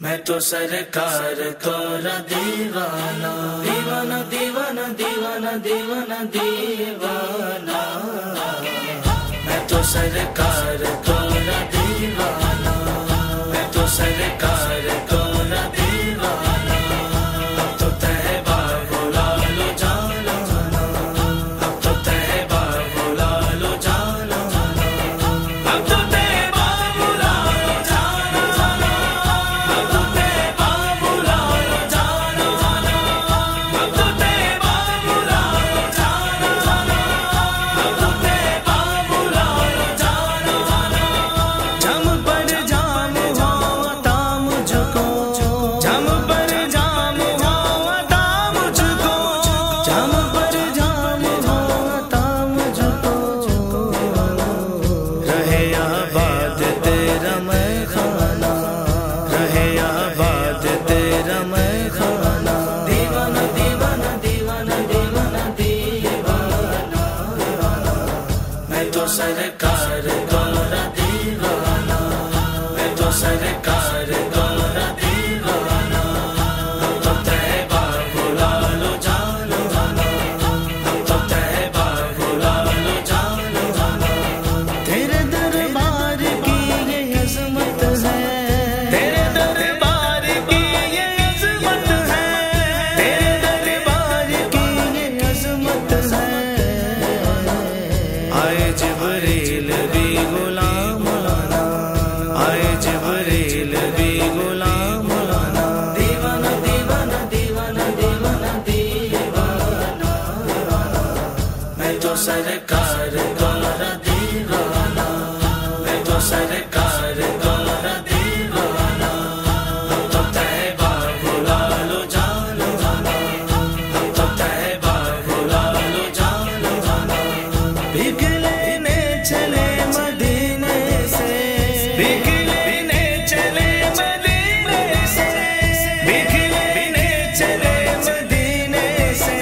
मैं तो सरकार तोरा दीवाना दीवाना दीवाना दीवाना दीवाना दीवाना। मैं तो सरकार तोरा दीवाना, मैं तो सरकार तोरा दीवाना। अब तो तहबा बुला लो जाना, अब तो तहबा बुला लो जाना, अब तो तहबा बुला लो जाना, अब तो तहबा बुला लो जाना, अब तो तहबा बुला लो जाना, अब तो तहबा बुला लो जाना। जम पर जाम होता मुझको, जम पर जाम होता मुझको, जम पर जाम होता मुझको। रहे आबाद तेरा मैं खाना, रहे आबाद तेरा मैं खाना। दीवाना दीवाना दीवाना दीवाना दीवाना। मैं तो सरकार तोरा दीवाना, मैं तो सरकार तोरा दीवाना। अब तो तहबा बुला लो जाना, अब तो तहबा बुला लो जाना। तेरे दरबार की ये अज़मत है, तेरे दरबार की ये अज़मत है, तेरे दरबार की ये अज़मत है। आए जिब्रील भी गुलाम आना, आए जिब्रील भी गुलाम आना। दीवाना दीवाना दीवाना दीवाना दीवाना। मैं तो सरकार तोरा दीवाना, मैं तो सरकार तोरा दीवाना। अब तो तहबा बुला लो जाना, अब तो तहबा बुला लो जाना। भीख लेने चले मदीने से, भीख लेने चले मदीने से, भीख लेने चले मदीने से।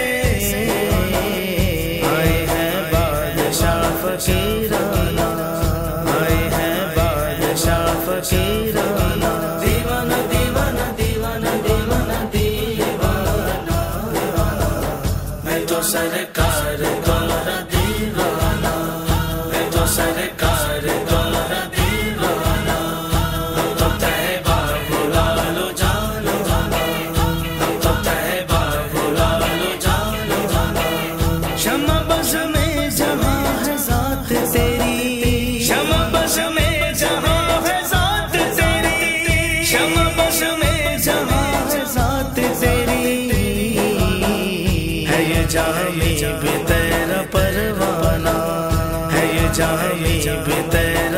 आए हैं बादशाह फकीराना, आए हैं बादशाह फकीराना। दीवाना दीवाना दीवाना दीवाना दीवाना। मैं तो सरकार तोरा दीवाना, मैं तो सरकार तोरा दीवाना। अब तो तहबा बुला लो जाना, अब तो तहबा बुला लो जाना। शम्मा बस में जहाँ है ज़ात तेरी, शम्मा बस में जहाँ है ज़ात तेरी, शम्मा बस में जहाँ है ज़ात तेरी। है ये जामी भी तेरा परवाना, है ये जामी भी तेरा